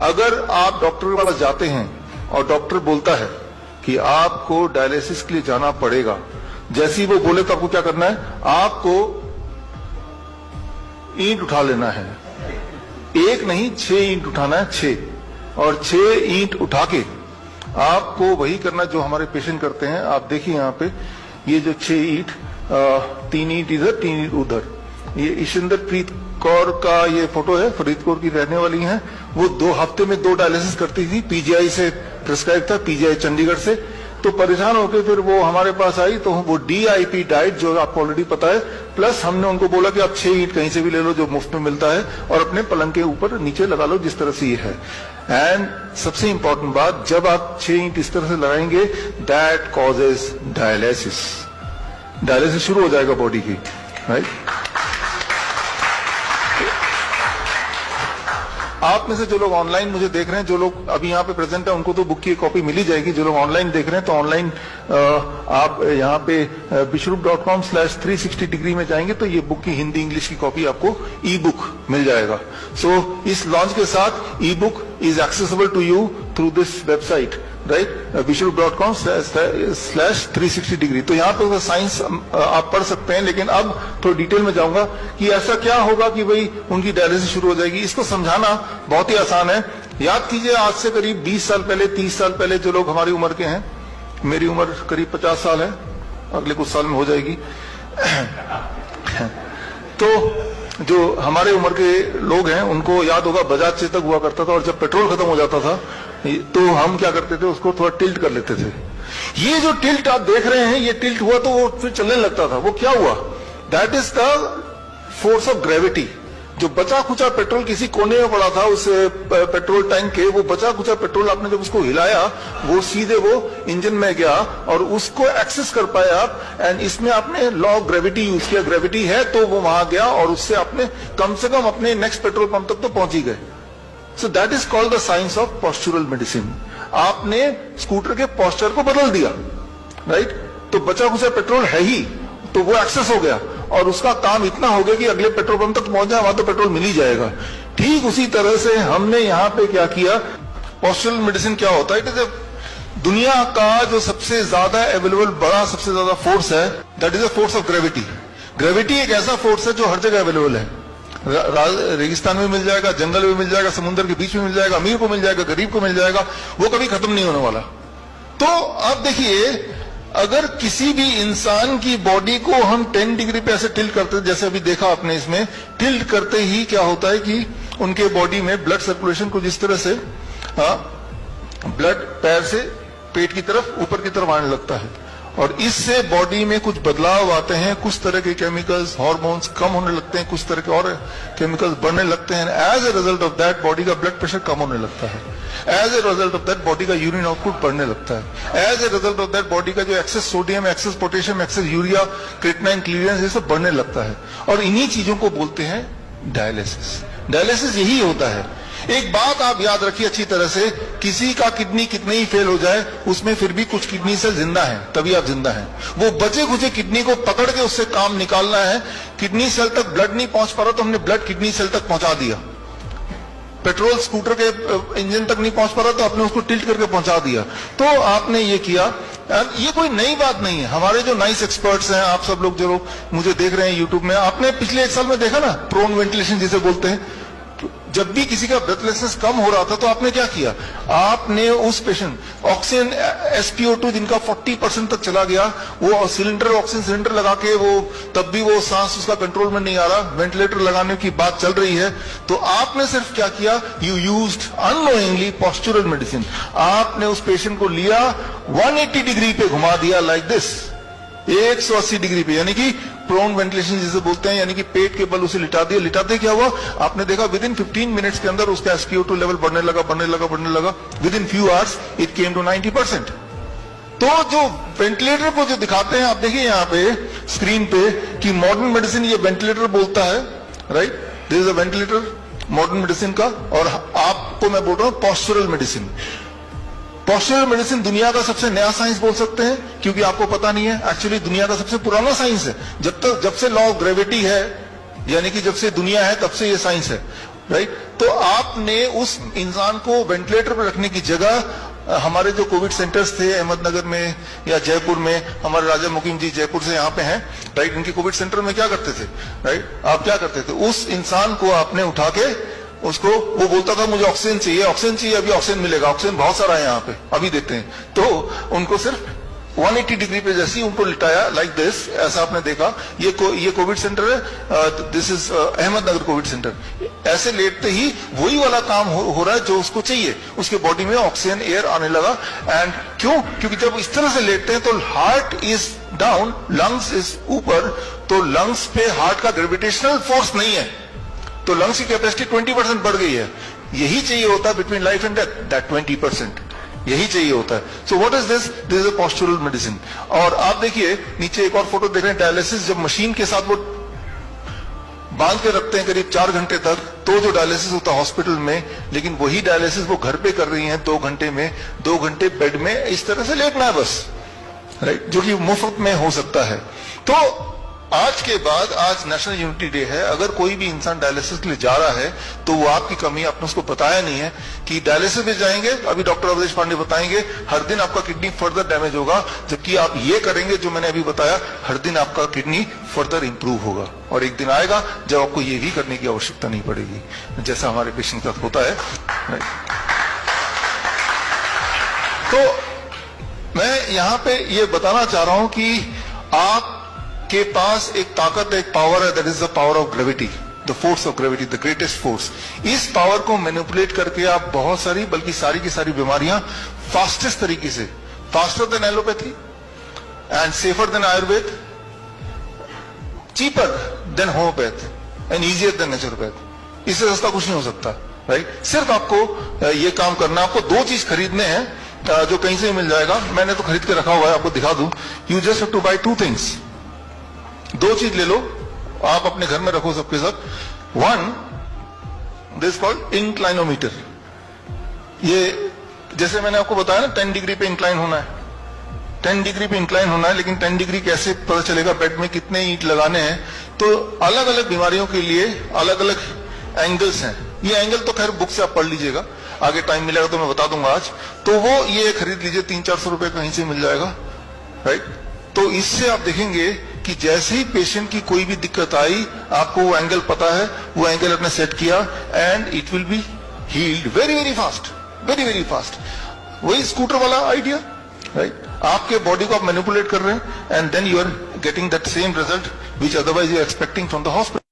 अगर आप डॉक्टर के पास जाते हैं और डॉक्टर बोलता है कि आपको डायलिसिस के लिए जाना पड़ेगा, जैसे ही वो बोले तो आपको क्या करना है? आपको ईंट उठा लेना है। एक नहीं 6 ईंट उठाना है, 6, और 6 ईंट उठा के आपको वही करना जो हमारे पेशेंट करते हैं। आप देखिए यहाँ पे ये जो 6 ईंट, 3 ईंट इधर 3 ईंट उधर, ये ईशिंदर प्रीत कौर का ये फोटो है, फरीदकोट की रहने वाली हैं। वो 2 हफ्ते में 2 डायलिसिस करती थी, पीजीआई से प्रिस्क्राइब था, पीजीआई चंडीगढ़ से। तो परेशान होकर फिर वो हमारे पास आई, तो वो DIP डाइट जो आपको ऑलरेडी पता है, प्लस हमने उनको बोला कि आप 6 ईंट कहीं से भी ले लो जो मुफ्त में मिलता है और अपने पलंग के ऊपर नीचे लगा लो जिस तरह से ये है। एंड सबसे इंपॉर्टेंट बात, जब आप 6 ईंट इस तरह से लगाएंगे, दैट कॉजेज डायलिसिस। डायलिसिस शुरू हो जाएगा बॉडी की, राइट। आप में से जो लोग ऑनलाइन मुझे देख रहे हैं, जो लोग अभी यहाँ पे प्रेजेंट है, उनको तो बुक की कॉपी मिल ही जाएगी। जो लोग ऑनलाइन देख रहे हैं तो ऑनलाइन आप यहाँ पे bishrup.com/360 डिग्री में जाएंगे तो ये बुक की हिंदी इंग्लिश की कॉपी आपको ई बुक मिल जाएगा। सो इस लॉन्च के साथ e book is accessible to you through this website, right, bishrup.com/360 degree. तो यहाँ पे साइंस आप पढ़ सकते हैं, लेकिन अब थोड़ी डिटेल में जाऊंगा कि ऐसा क्या होगा कि भाई उनकी डायलिसिस शुरू हो जाएगी। इसको समझाना बहुत ही आसान है। याद कीजिए, आज से करीब 20 साल पहले, 30 साल पहले जो लोग हमारी उम्र के हैं, मेरी उम्र करीब 50 साल है, अगले कुछ साल में हो जाएगी। तो जो हमारे उम्र के लोग हैं उनको याद होगा बजाज चेतक हुआ करता था, और जब पेट्रोल खत्म हो जाता था तो हम क्या करते थे, उसको थोड़ा टिल्ट कर लेते थे। ये जो टिल्ट आप देख रहे हैं, ये टिल्ट हुआ तो वो फिर चलने लगता था। वो क्या हुआ? That is the force of gravity. जो बचा खुचा पेट्रोल किसी कोने में पड़ा था उस पेट्रोल टैंक के, वो बचा खुचा पेट्रोल आपने जब उसको हिलाया, वो सीधे वो इंजन में गया और उसको एक्सेस कर पाए आप। एंड इसमें आपने लॉ ऑफ ग्रेविटी यूज किया, ग्रेविटी है तो वो वहां गया और उससे आपने कम से कम अपने नेक्स्ट पेट्रोल पंप तक तो पहुंच ही गए। So that is called the science of postural medicine. आपने स्कूटर के पोस्चर को बदल दिया, राइट। तो बचा खुचा पेट्रोल है ही, तो वो एक्सेस हो गया और उसका काम इतना हो गया कि अगले पेट्रोल पंप तक पहुंच जाए, वहां तो पेट्रोल मिल ही जाएगा। ठीक उसी तरह से हमने यहाँ पे क्या किया, पोस्चुरल मेडिसिन क्या होता है? इट इज दुनिया का जो सबसे ज्यादा अवेलेबल बड़ा सबसे ज्यादा फोर्स है, that is a force of gravity. Gravity एक ऐसा फोर्स है जो हर जगह अवेलेबल है। रेगिस्तान में मिल जाएगा, जंगल में मिल जाएगा, समुद्र के बीच में मिल जाएगा, अमीर को मिल जाएगा, गरीब को मिल जाएगा, वो कभी खत्म नहीं होने वाला। तो आप देखिए, अगर किसी भी इंसान की बॉडी को हम 10 डिग्री पे ऐसे टिल्ट करते हैं, जैसे अभी देखा आपने इसमें, टिल्ट करते ही क्या होता है कि उनके बॉडी में ब्लड सर्कुलेशन को जिस तरह से ब्लड पैर से पेट की तरफ ऊपर की तरफ आने लगता है और इससे बॉडी में कुछ बदलाव आते हैं। कुछ तरह के केमिकल्स, हार्मोन्स कम होने लगते हैं, कुछ तरह के और केमिकल्स बढ़ने लगते हैं। As a result of that body का ब्लड प्रेशर कम होने लगता है। As a result of that body का यूरिन आउटपुट बढ़ने लगता है। As a result of that body का जो excess sodium, excess potassium, excess urea, creatinine, clearance, ये सब बढ़ने लगता है। और इन्हीं चीजों को बोलते हैं डायलिसिस। डायलिसिस यही होता है। एक बात आप याद रखिए अच्छी तरह से, किसी का किडनी कितने ही फेल हो जाए, उसमें फिर भी कुछ किडनी सेल जिंदा है, तभी आप जिंदा हैं। वो बचे खुचे किडनी को पकड़ के उससे काम निकालना है। किडनी सेल तक ब्लड नहीं पहुंच पा रहा तो हमने ब्लड किडनी सेल तक पहुंचा दिया। पेट्रोल स्कूटर के इंजन तक नहीं पहुंच पा रहा तो आपने उसको टिल्ट करके पहुंचा दिया। तो आपने ये किया। ये कोई नई बात नहीं है। हमारे जो नाइस एक्सपर्ट्स हैं, आप सब लोग जो लोग मुझे देख रहे हैं यूट्यूब में, आपने पिछले 1 साल में देखा ना, प्रोन वेंटिलेशन जिसे बोलते हैं। जब भी किसी का ब्रेथलेसनेस कम हो रहा था तो आपने क्या किया, आपने उस पेशेंट ऑक्सीजन SpO2 जिनका 40% तक चला गया, वो सिलेंडर, ऑक्सीजन सिलेंडर लगा के वो तब भी वो सांस उसका कंट्रोल में नहीं आ रहा, वेंटिलेटर लगाने की बात चल रही है, तो आपने सिर्फ क्या किया, you used unknowingly postural medicine. आपने उस पेशेंट को लिया, 180 डिग्री पे घुमा दिया, लाइक दिस, 180 डिग्री पे, यानी कि प्रोन वेंटिलेशन जिसे बोलते हैं, यानी कि पेट के बल उसे लिटा दिया। लिटाते क्या हुआ, आपने देखा विद इन 15 मिनट्स के अंदर उसका SpO2 लेवल बढ़ने लगा, बढ़ने लगा, बढ़ने लगा। With in few hours it came to 90%। तो जो वेंटिलेटर को जो दिखाते हैं, आप देखिए यहाँ पे स्क्रीन पे कि मॉडर्न मेडिसिन ये वेंटिलेटर बोलता है, right, this is a ventilator modern medicine का। और आपको मैं बोल रहा हूं पोस्चुरल मेडिसिन। पोस्चुरल मेडिसिन दुनिया का सबसे नया साइंस बोल सकते हैं, क्योंकि आपको पता नहीं है, एक्चुअली दुनिया का सबसे पुराना साइंस है। जब से लॉ ऑफ ग्रेविटी है, यानी कि जब से दुनिया है तब से ये साइंस है। राइट। तो आपने उस इंसान को वेंटिलेटर पर रखने की जगह हमारे जो कोविड सेंटर्स थे अहमदनगर में या जयपुर में, हमारे राजा मुकीम जी जयपुर से यहाँ पे हैं, राइट, इनके कोविड सेंटर में क्या करते थे, राइट, आप क्या करते थे, उस इंसान को आपने उठा के उसको, वो बोलता था मुझे ऑक्सीजन चाहिए, ऑक्सीजन चाहिए, अभी ऑक्सीजन मिलेगा, ऑक्सीजन बहुत सारा है यहाँ पे, अभी देते हैं, तो उनको सिर्फ 180 डिग्री पे जैसे ही उनको लिटाया, लाइक दिस, ऐसा आपने देखा, ये कोविड सेंटर है, this is Ahmednagar Covid centre, ऐसे लेटते ही वही वाला काम हो रहा है जो उसको चाहिए, उसके बॉडी में ऑक्सीजन एयर आने लगा। एंड क्यों, क्योंकि जब इस तरह से लेटते हैं तो heart is down, lungs is ऊपर, तो लंग्स पे हार्ट का ग्रेविटेशनल फोर्स नहीं है, तो लंग्स की कैपेसिटी 20% बढ़ गई है। यही चाहिए होता है between life and death, that 20%, यही चाहिए होता है। So what is this, this is a postural medicine. और आप देखिए नीचे एक और फोटो देख रहे हैं, डायलिसिस जब मशीन के साथ वो बांध के रखते हैं करीब 4 घंटे तक, तो जो डायलिसिस होता है हॉस्पिटल में, लेकिन वही डायलिसिस वो घर पे कर रही हैं 2 घंटे में, 2 घंटे बेड में इस तरह से लेटना है बस, राइट, जो कि मुफ्त में हो सकता है। तो आज के बाद, आज नेशनल यूनिटी डे है, अगर कोई भी इंसान डायलिसिस के लिए जा रहा है तो वो आपकी कमी, आपने उसको बताया नहीं है कि डायलिसिस में जाएंगे, अभी डॉक्टर अवधेश पांडे बताएंगे, हर दिन आपका किडनी फर्दर डैमेज होगा, जबकि आप ये करेंगे जो मैंने अभी बताया, हर दिन आपका किडनी फर्दर इंप्रूव होगा, और एक दिन आएगा जब आपको ये भी करने की आवश्यकता नहीं पड़ेगी, जैसा हमारे पेशेंट के साथ होता है। तो मैं यहां पे ये बताना चाह रहा हूं कि आप के पास एक ताकत, एक पावर है, that is the power of gravity, the force of gravity, the greatest force. इस पावर को मैनिपुलेट करके आप बहुत सारी, बल्कि सारी की सारी बीमारियां फास्टेस्ट तरीके से, faster than allopathy and safer than Ayurveda, cheaper than homeopath and easier than naturopath, इससे सस्ता कुछ नहीं हो सकता, राइट। सिर्फ आपको ये काम करना, आपको 2 चीज खरीदने हैं जो कहीं से मिल जाएगा, मैंने तो खरीद के रखा हुआ है, आपको दिखा दूं। You just have to buy 2 things, 2 चीज ले लो, आप अपने घर में रखो सबके साथ। 1, दिस कॉल्ड इंक्लाइनोमीटर, ये जैसे मैंने आपको बताया ना 10 डिग्री पे इंक्लाइन होना है, 10 डिग्री पे इंक्लाइन होना है, लेकिन 10 डिग्री कैसे पता चलेगा, बेड में कितने ईंट लगाने हैं, तो अलग अलग बीमारियों के लिए अलग अलग एंगल्स हैं। ये एंगल तो खैर बुक से आप पढ़ लीजिएगा, आगे टाइम मिलेगा तो मैं बता दूंगा आज, तो वो ये खरीद लीजिए, 300-400 रुपए कहीं से मिल जाएगा, राइट। तो इससे आप देखेंगे कि जैसे ही पेशेंट की कोई भी दिक्कत आई, आपको वो एंगल पता है, वो एंगल आपने सेट किया, and it will be healed very very fast, very very fast. वही स्कूटर वाला आइडिया, राइट, आपके बॉडी को आप मैनिपुलेट कर रहे हैं, and then you are getting that same result which otherwise you are expecting from the hospital.